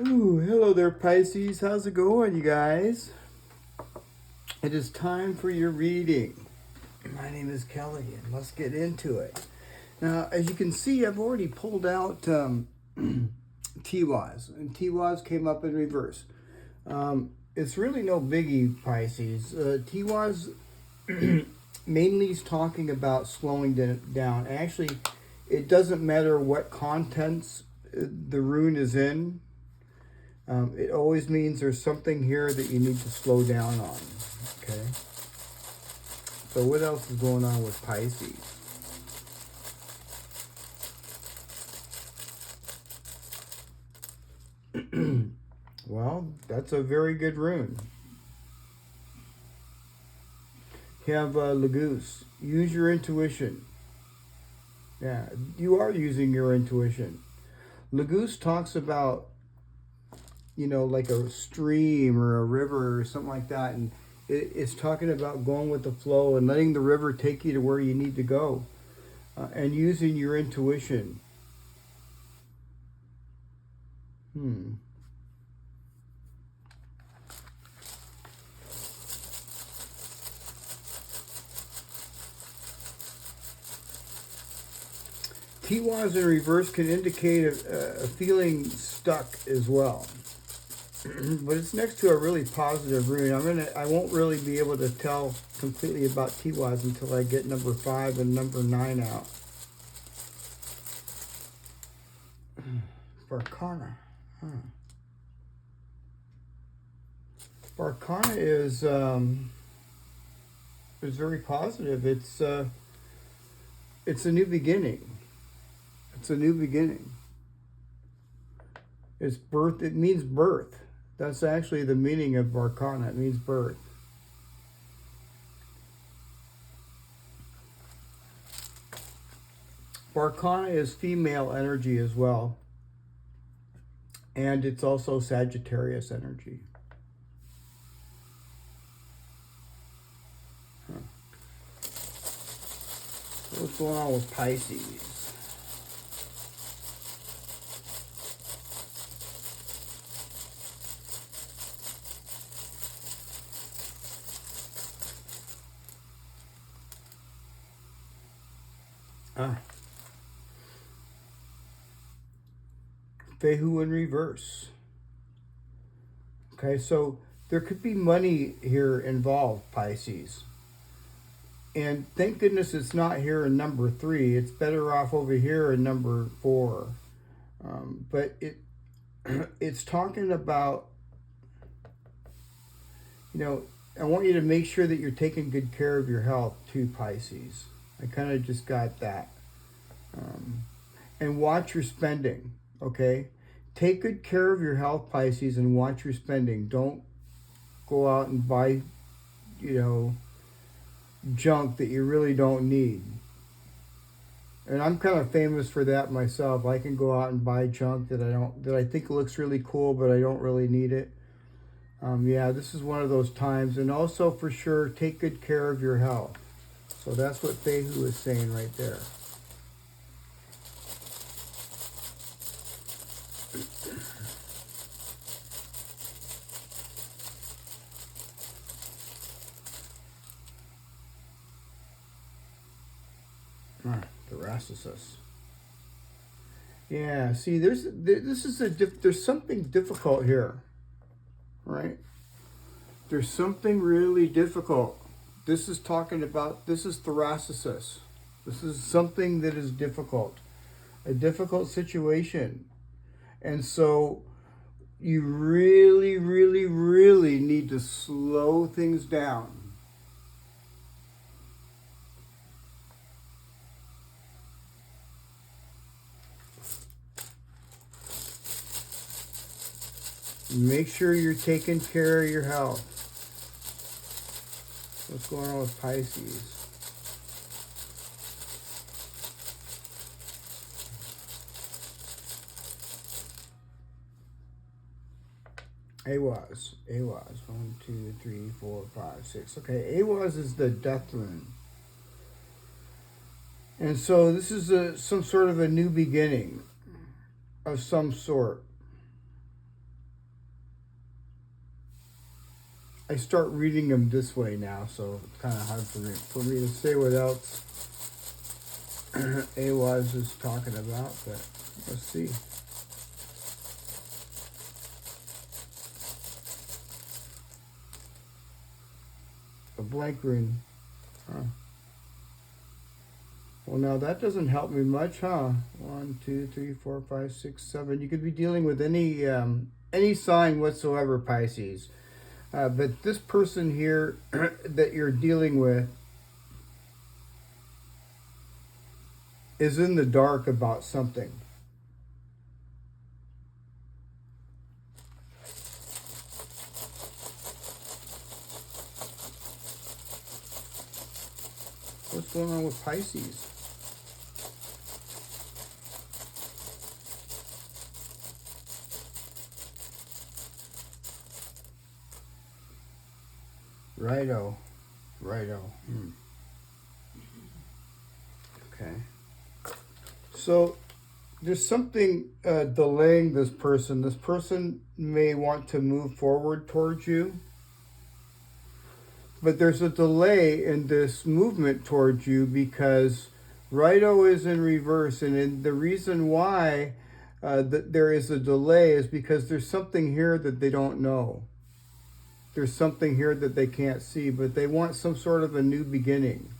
Ooh, hello there, Pisces. How's it going, you guys? It is time for your reading. My name is Kelly, and let's get into it. Now, as you can see, I've already pulled out Tiwaz, and Tiwaz came up in reverse. It's really no biggie, Pisces. Tiwaz mainly is talking about slowing down. Actually, it doesn't matter what contents the rune is in. It always means there's something here that you need to slow down on. Okay. So what else is going on with Pisces? Well, that's a very good rune. You have Lagoose. Use your intuition. Yeah, you are using your intuition. Lagoose talks about, like a stream or a river or something like that. And it's talking about going with the flow and letting the river take you to where you need to go, and using your intuition. Tiwaz in reverse can indicate a feeling stuck as well. But it's next to a really positive rune. I won't really be able to tell completely about Tiwaz until I get number 5 and number 9 out. Barkana. Barkana is very positive. It's a new beginning. It's a new beginning. It's birth. It means birth. That's actually the meaning of Barkana. It means birth. Barkana is female energy as well. And it's also Sagittarius energy. So what's going on with Pisces? Fehu in reverse. Okay, so there could be money here involved, Pisces. And thank goodness it's not here in number 3. It's better off over here in number 4. But it's talking about, I want you to make sure that you're taking good care of your health too, Pisces. I kind of just got that. And watch your spending, okay? Take good care of your health, Pisces, and watch your spending. Don't go out and buy, junk that you really don't need. And I'm kind of famous for that myself. I can go out and buy junk that I think looks really cool, but I don't really need it. Yeah, this is one of those times. And also, for sure, take good care of your health. So that's what Fehu is saying right there. Thoracicis. Yeah, see, there's something difficult here, right? There's something really difficult. This is thoracicis. This is something that is difficult, a difficult situation. And so you really, really, really need to slow things down. Make sure you're taking care of your health. What's going on with Pisces? Awaz. 1, 2, 3, 4, 5, 6. Okay, Awaz is the death rune. And so this is some sort of a new beginning of some sort. I start reading them this way now, so it's kind of hard for me to say what else Awaz is talking about, but let's see. A blank rune. Huh. Well, now that doesn't help me much, huh? 1, 2, 3, 4, 5, 6, 7. You could be dealing with any sign whatsoever, Pisces. But this person here that you're dealing with is in the dark about something. What's going on with Pisces? Righto. Okay. So there's something delaying this person. This person may want to move forward towards you, but there's a delay in this movement towards you because Righto is in reverse, and the reason why there is a delay is because there's something here that they don't know. There's something here that they can't see, but they want some sort of a new beginning.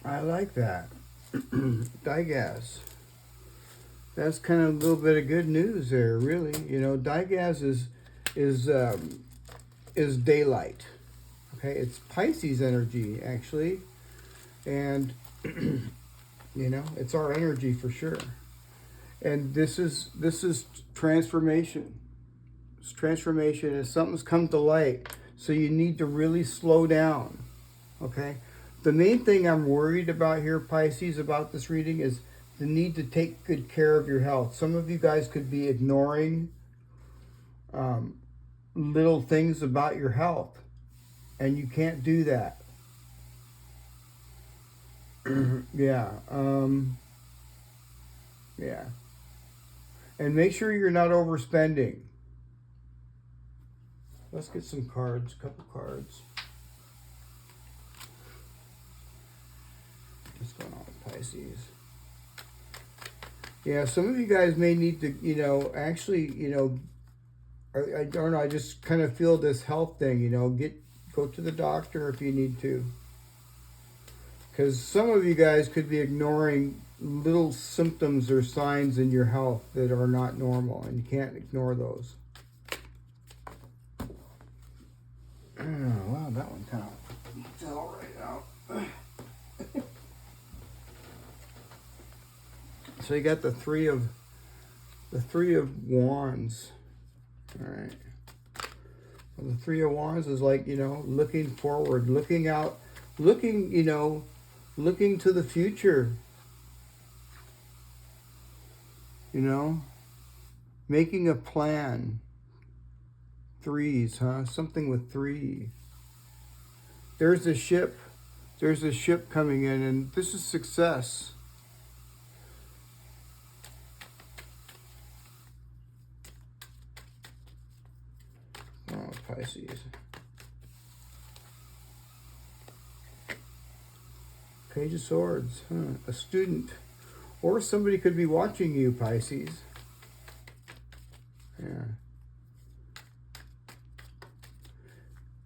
I like that. Digaz. That's kind of a little bit of good news there, really. You know, Digaz is daylight. Okay, it's Pisces energy actually, and you know, it's our energy for sure. And this is transformation. It's transformation, and something's come to light. So you need to really slow down. Okay. The main thing I'm worried about here, Pisces, about this reading is the need to take good care of your health. Some of you guys could be ignoring little things about your health, and you can't do that. Yeah. Yeah. And make sure you're not overspending. Let's get some cards, a couple cards. What's going on with Pisces? Yeah, some of you guys may need to, you know, actually, you know, I don't know, I just kind of feel this health thing, you know, go to the doctor if you need to. Because some of you guys could be ignoring little symptoms or signs in your health that are not normal, and you can't ignore those. Oh, wow, that one kind of fell right out. So you got the three of wands. All right. Well, the Three of Wands is like, you know, looking forward, looking out, looking, you know, looking to the future. You know, making a plan. Threes, huh? Something with 3. There's a ship. There's a ship coming in, and this is success. Oh, Pisces. Page of Swords. Huh? A student. Or somebody could be watching you, Pisces. Yeah.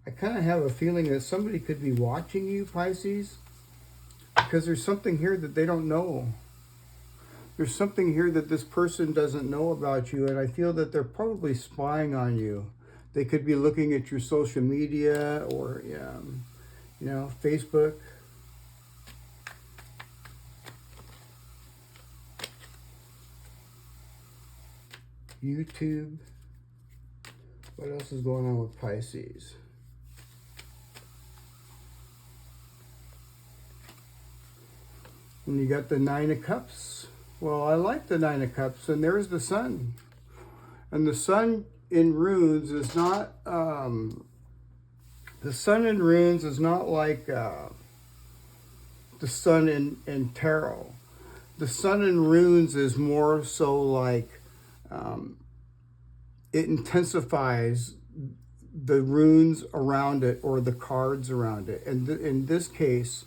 I kind of have a feeling that somebody could be watching you, Pisces, because there's something here that they don't know. There's something here that this person doesn't know about you, and I feel that they're probably spying on you. They could be looking at your social media or, you know, Facebook. YouTube. What else is going on with Pisces? And you got the Nine of Cups. Well, I like the Nine of Cups, and there's the Sun. And the Sun in runes is not, the Sun in runes is not like the Sun in tarot. The Sun in runes is more so like, it intensifies the runes around it or the cards around it. And in this case,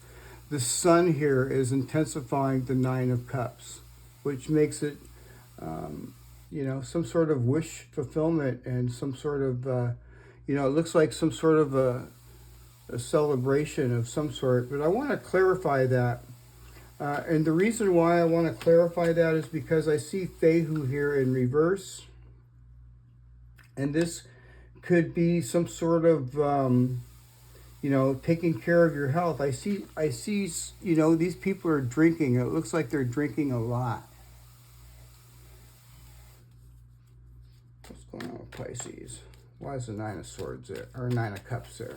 the Sun here is intensifying the Nine of Cups, which makes it, you know, some sort of wish fulfillment and some sort of, you know, it looks like some sort of a celebration of some sort. But I want to clarify that. And the reason why I want to clarify that is because I see Fehu here in reverse. And this could be some sort of, you know, taking care of your health. I see, you know, these people are drinking. It looks like they're drinking a lot. What's going on with Pisces? Why is the Nine of Swords there, or Nine of Cups there?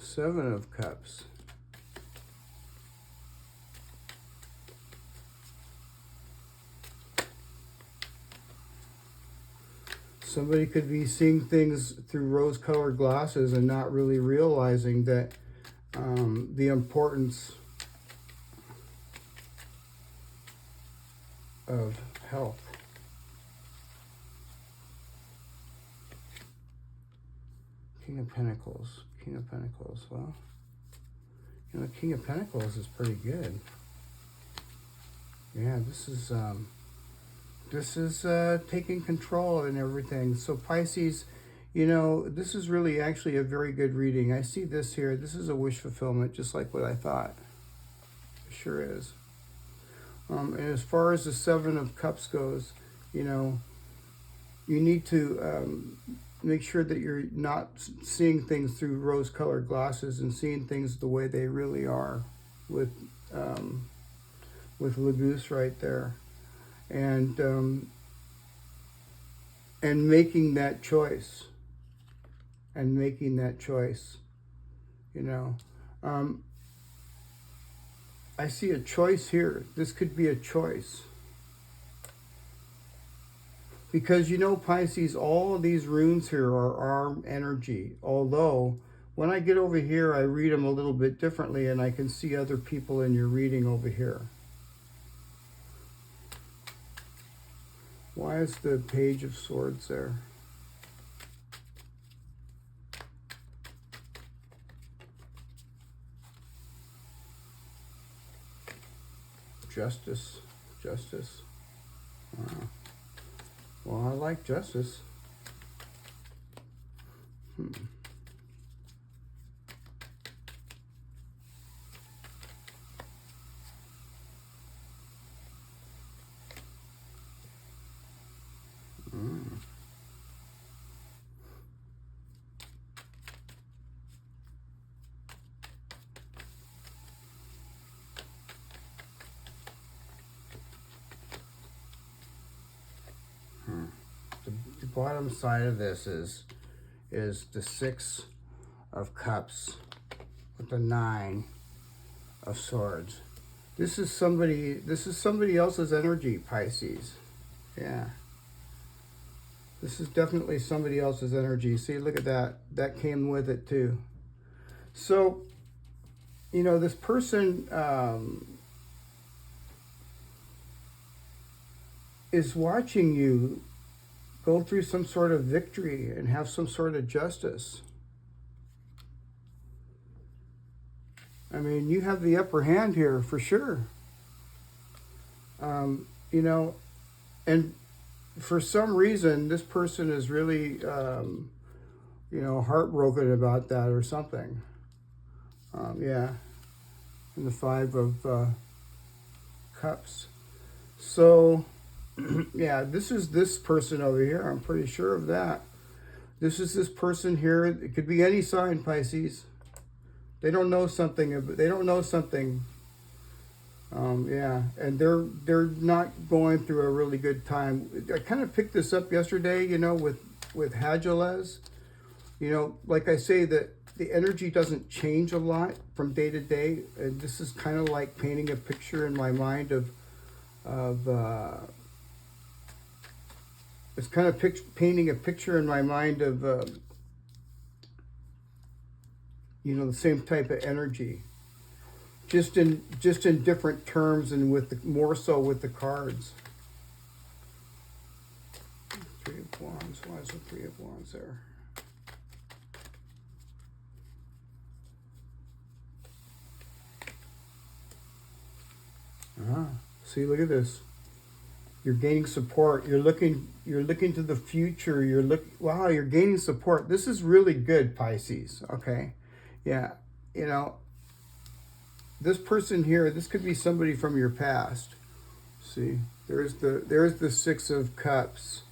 Seven of Cups. Somebody could be seeing things through rose-colored glasses and not really realizing that the importance of health. King of Pentacles. King of Pentacles. Well, you know, King of Pentacles is pretty good. Yeah, this is taking control and everything. So Pisces, you know, this is really actually a very good reading. I see this here. This is a wish fulfillment, just like what I thought. It sure is. And as far as the Seven of Cups goes, you know, you need to make sure that you're not seeing things through rose-colored glasses and seeing things the way they really are with Labuse right there. And making that choice. And making that choice, you know. I see a choice here. This could be a choice. Because, you know, Pisces, all of these runes here are arm energy. Although, when I get over here, I read them a little bit differently, and I can see other people in your reading over here. Why is the Page of Swords there? Justice. Justice. Well, I like justice. The bottom side of this is the Six of Cups with the Nine of Swords. This is somebody else's energy, Pisces. Yeah. This is definitely somebody else's energy. See, look at that. That came with it too. So, you know, this person is watching you go through some sort of victory and have some sort of justice. I mean, you have the upper hand here for sure. You know, and for some reason, this person is really, you know, heartbroken about that or something. Yeah. And the Five of Cups. So, yeah, this is this person over here. I'm pretty sure of that. This is this person here. It could be any sign, Pisces. They don't know something. They don't know something Yeah, and they're not going through a really good time. I kind of picked this up yesterday, you know, with Hageles. You know, like I say, that the energy doesn't change a lot from day to day. And this is kind of like painting a picture in my mind of it's kind of painting a picture in my mind of you know, the same type of energy, just in different terms and with more so with the cards. Three of Wands. Why is the Three of Wands there? See, look at this. You're gaining support. You're looking to the future. Wow, you're gaining support. This is really good, Pisces. Okay. Yeah. You know, this person here, this could be somebody from your past. See, there's the Six of Cups.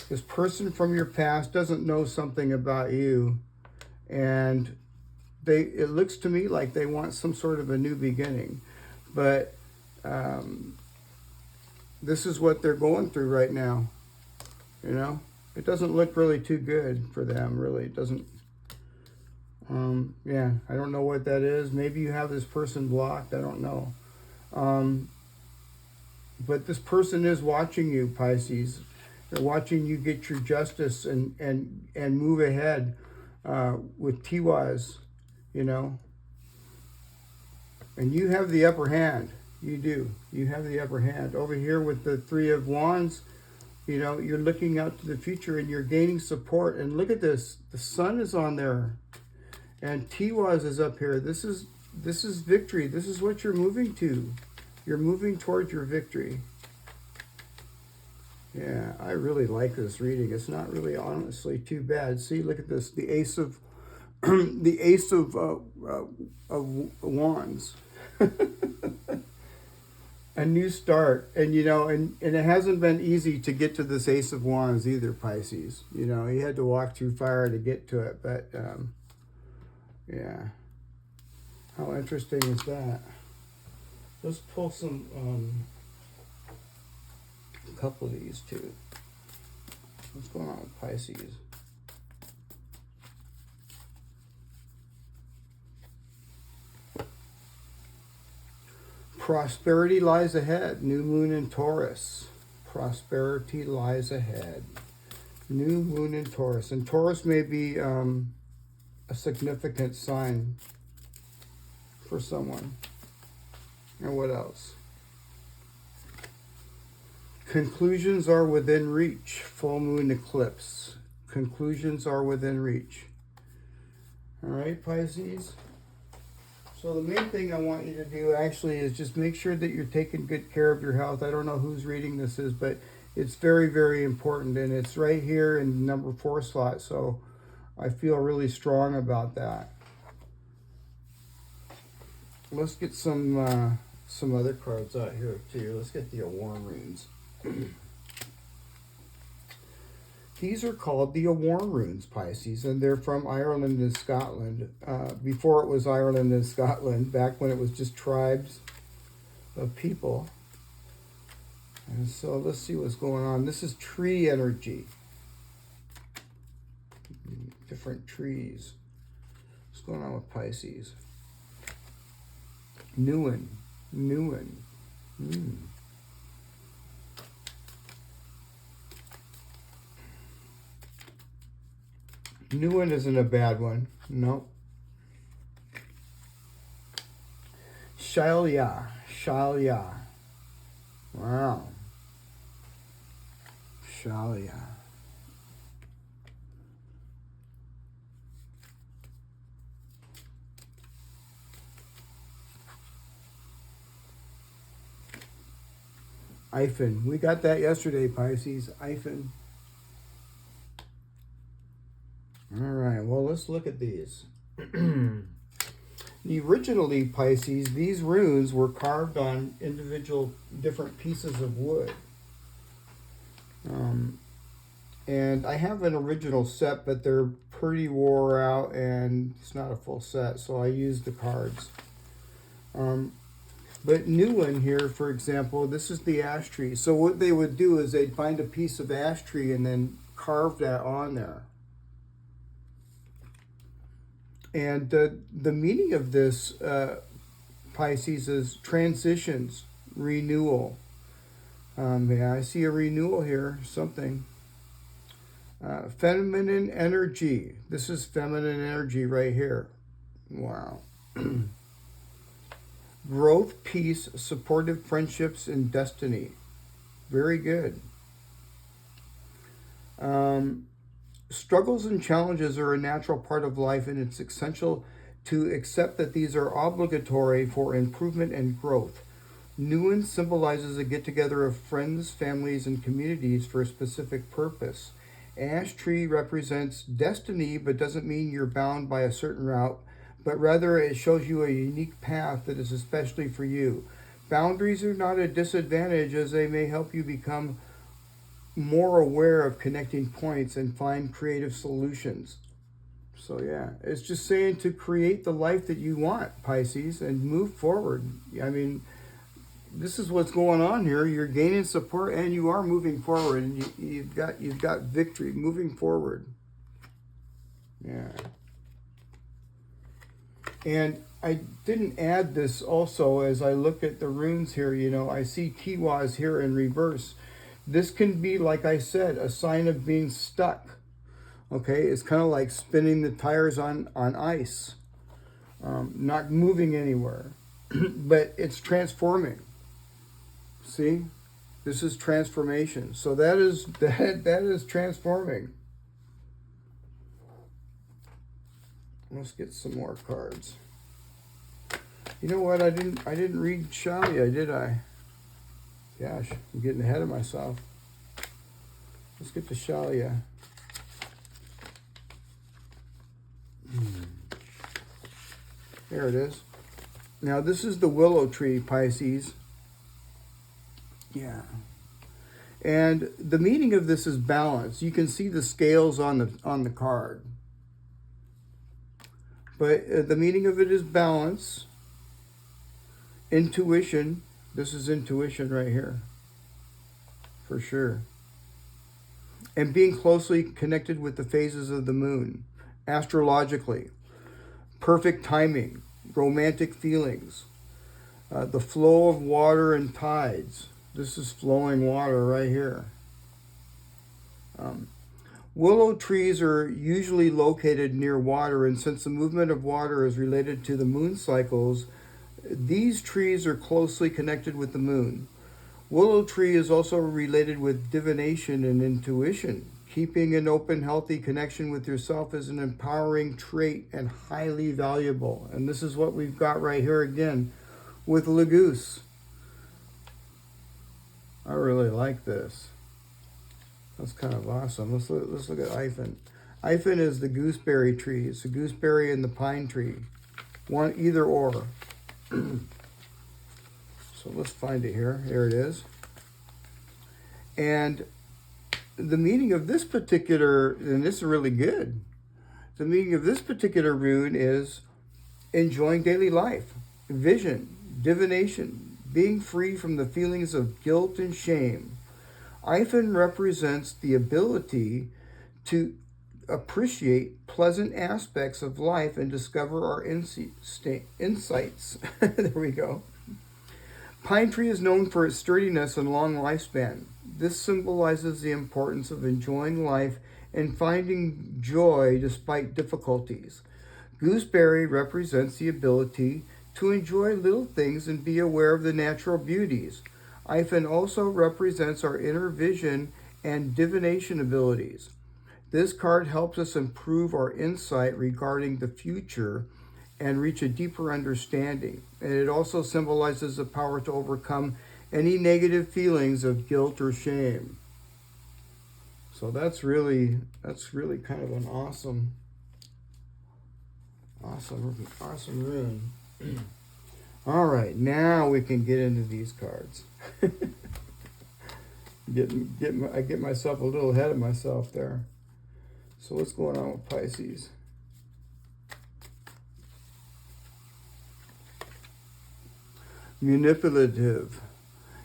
This person from your past doesn't know something about you, and it looks to me like they want some sort of a new beginning, but this is what they're going through right now. You know, it doesn't look really too good for them. Really, it doesn't. Yeah, I don't know what that is. Maybe you have this person blocked. I don't know. But this person is watching you, Pisces. They're watching you get your justice and move ahead with Tiwaz, you know. And you have the upper hand. You do. You have the upper hand. Over here with the Three of Wands, you know, you're looking out to the future and you're gaining support. And look at this. The sun is on there. And Tiwaz is up here. This is victory. This is what you're moving to. You're moving towards your victory. Yeah, I really like this reading. It's not really honestly too bad. See, look at this. The Ace of the Ace of Wands. A new start. And you know, and it hasn't been easy to get to this Ace of Wands either, Pisces. You know, you had to walk through fire to get to it, but yeah. How interesting is that? Let's pull some a couple of these too. What's going on with Pisces? Prosperity lies ahead. New moon in Taurus. Prosperity lies ahead. New moon in Taurus. And Taurus may be a significant sign for someone. And what else? Conclusions are within reach. Full moon eclipse. Conclusions are within reach. All right, Pisces. So the main thing I want you to do actually is just make sure that you're taking good care of your health. I don't know whose reading this is, but it's very, very important. And it's right here in number 4 slot. So I feel really strong about that. Let's get some other cards out here too. Let's get the Awar runes. These are called the Awar runes, Pisces, and they're from Ireland and Scotland. Before it was Ireland and Scotland, back when it was just tribes of people. And so let's see what's going on. This is tree energy. Different trees. What's going on with Pisces? Newen. Newen isn't a bad one. Nope. Shalia. Wow. Shalia. Hyphen. We got that yesterday, Pisces. Hyphen. All right. Well, let's look at these. Originally, Pisces, these runes were carved on individual different pieces of wood. And I have an original set, but they're pretty wore out and it's not a full set, so I use the cards. But new one here, for example, this is the ash tree. So what they would do is they'd find a piece of ash tree and then carve that on there. And the meaning of this, Pisces, is transitions, renewal. Yeah, I see a renewal here, something. Feminine energy. This is feminine energy right here. Wow. Growth, peace, supportive friendships, and destiny. Very good. Struggles and challenges are a natural part of life, and it's essential to accept that these are obligatory for improvement and growth. Nuance symbolizes a get-together of friends, families, and communities for a specific purpose. Ash tree represents destiny, but doesn't mean you're bound by a certain route, but rather it shows you a unique path that is especially for you. Boundaries are not a disadvantage, as they may help you become more aware of connecting points and find creative solutions. So yeah, it's just saying to create the life that you want, Pisces, and move forward. I mean, this is what's going on here. You're gaining support and you are moving forward, and you've got victory moving forward. Yeah. And I didn't add this also as I look at the runes here. You know, I see Tiwaz here in reverse. This can be, like I said, a sign of being stuck. Okay, it's kind of like spinning the tires on ice, not moving anywhere, but it's transforming. See, this is transformation. So that is transforming. Let's get some more cards. You know what? I didn't read Shalia, did I? Gosh, I'm getting ahead of myself. Let's get to Shalia. There it is. Now this is the willow tree, Pisces. Yeah. And the meaning of this is balance. You can see the scales on the card. But the meaning of it is balance, intuition. This is intuition right here, for sure. And being closely connected with the phases of the moon, astrologically. Perfect timing, romantic feelings, the flow of water and tides. This is flowing water right here. Willow trees are usually located near water, and since the movement of water is related to the moon cycles, these trees are closely connected with the moon. Willow tree is also related with divination and intuition. Keeping an open, healthy connection with yourself is an empowering trait and highly valuable. And this is what we've got right here again with Lagoose. I really like this. That's kind of awesome. Let's look at Iphon. Iphon is the gooseberry tree. It's the gooseberry and the pine tree. One, either or. So let's find it here. Here it is. And the meaning of this particular, and this is really good, the meaning of this particular rune is enjoying daily life, vision, divination, being free from the feelings of guilt and shame. Iphon represents the ability to appreciate pleasant aspects of life and discover our insights. There we go. Pine tree is known for its sturdiness and long lifespan. This symbolizes the importance of enjoying life and finding joy despite difficulties. Gooseberry represents the ability to enjoy little things and be aware of the natural beauties. Iphon also represents our inner vision and divination abilities. This card helps us improve our insight regarding the future and reach a deeper understanding. And it also symbolizes the power to overcome any negative feelings of guilt or shame. So that's really kind of an awesome rune. All right, now we can get into these cards. I get myself a little ahead of myself there. So what's going on with Pisces? manipulative,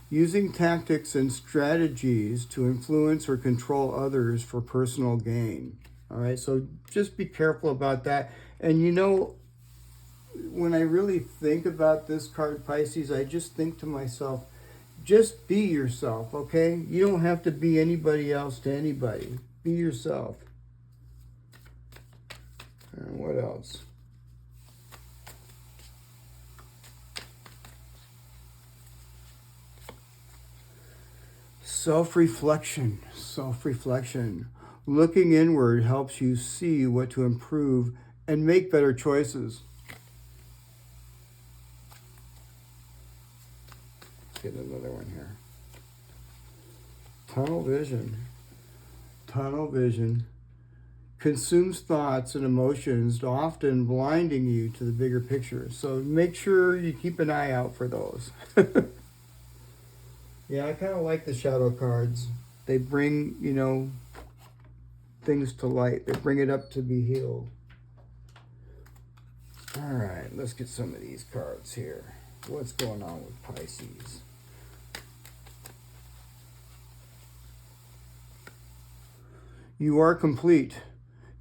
using tactics and strategies to influence or control others for personal gain. All right, so just be careful about that. And you know, when I really think about this card, Pisces, I just think to myself, just be yourself, okay? You don't have to be anybody else to anybody. Be yourself. And what else? Self-reflection. Self-reflection. Looking inward helps you see what to improve and make better choices. Let's get another one here. Tunnel vision. Tunnel vision consumes thoughts and emotions, often blinding you to the bigger picture. So make sure you keep an eye out for those. Yeah, I kind of like the shadow cards. They bring, you know, things to light. They bring it up to be healed. All right, let's get some of these cards here. What's going on with Pisces? You are complete.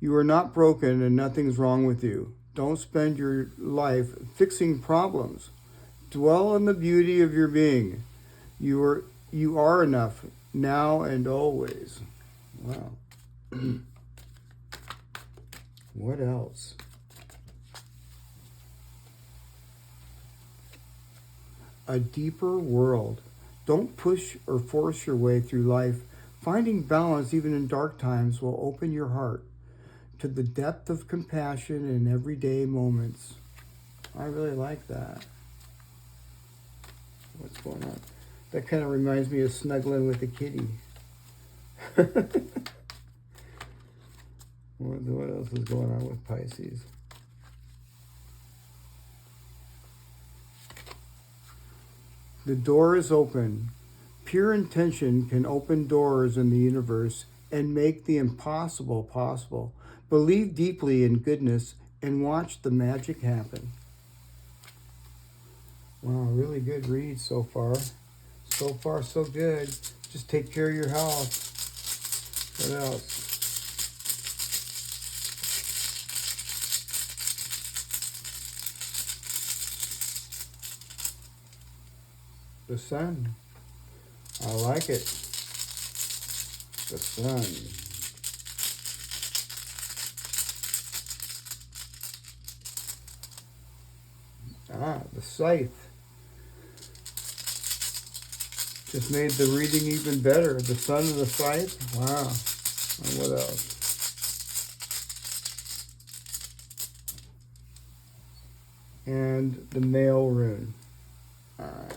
You are not broken and nothing's wrong with you. Don't spend your life fixing problems. Dwell on the beauty of your being. You are enough now and always. Wow. What else? A deeper world. Don't push or force your way through life. Finding balance even in dark times will open your heart to the depth of compassion in everyday moments. I really like that. What's going on? That kind of reminds me of snuggling with a kitty. What else is going on with Pisces? The door is open. Pure intention can open doors in the universe and make the impossible possible. Believe deeply in goodness and watch the magic happen. Wow, really good read so far. So far, so good. Just take care of your health. What else? The sun. I like it. The sun. The scythe. Just made the reading even better. The sun and the scythe. Wow. And what else? And the male rune. All right.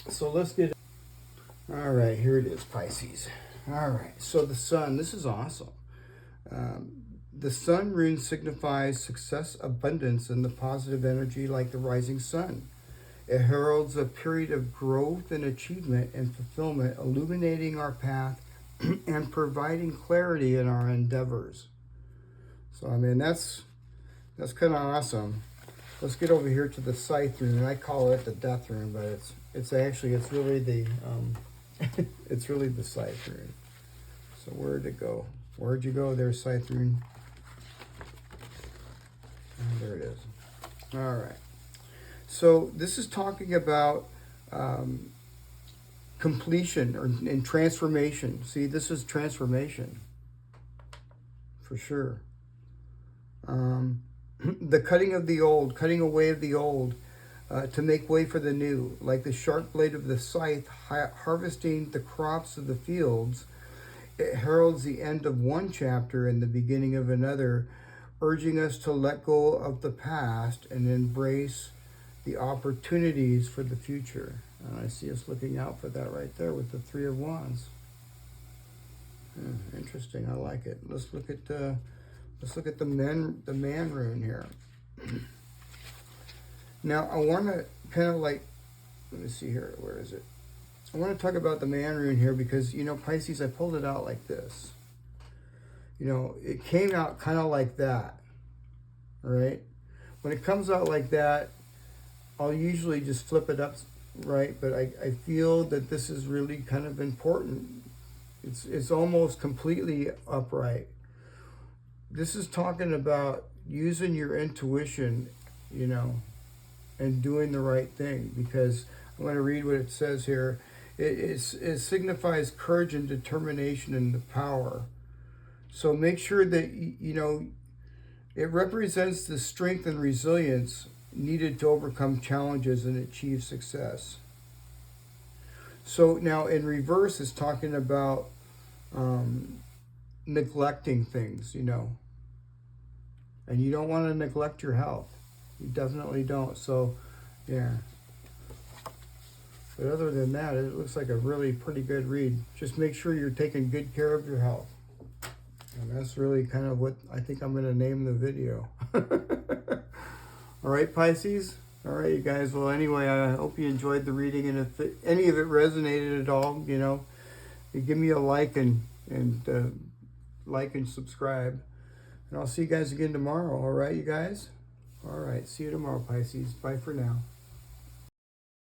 So let's get... All right, here it is, Pisces. All right, so the sun. This is awesome. The sun rune signifies success, abundance, and the positive energy like the rising sun. It heralds a period of growth and achievement and fulfillment, illuminating our path and providing clarity in our endeavors. So, I mean, that's kind of awesome. Let's get over here to the scythe rune. I call it the death rune, but it's really the it's really the scythe rune. So where'd it go? Where'd you go there, scythe rune? Oh, there it is. All right. So this is talking about completion and transformation. See, this is transformation for sure. The cutting of the old, cutting away of the old to make way for the new, like the sharp blade of the scythe harvesting the crops of the fields. It heralds the end of one chapter and the beginning of another, urging us to let go of the past and embrace the opportunities for the future. And I see us looking out for that right there with the Three of Wands. Interesting. I like it. Let's look at the man rune here. Now I want to kind of like, let me see here. Where is it? I want to talk about the man rune here because, you know, Pisces, I pulled it out like this. You know, it came out kind of like that, right? when it comes out like that, I'll usually just flip it up, right? But I feel that this is really kind of important. It's almost completely upright. This is talking about using your intuition, you know, and doing the right thing. Because I'm going to read what it says here. It signifies courage and determination and the power. So make sure that, you know, it represents the strength and resilience needed to overcome challenges and achieve success. So now in reverse, it's talking about neglecting things, you know. And you don't want to neglect your health. You definitely don't. So, yeah. But other than that, it looks like a really pretty good read. Just make sure you're taking good care of your health. And that's really kind of what I think I'm going to name the video. All right, Pisces? All right, you guys. Well, anyway, I hope you enjoyed the reading. And if any of it resonated at all, you know, you give me a like and subscribe. And I'll see you guys again tomorrow. All right, you guys? All right. See you tomorrow, Pisces. Bye for now.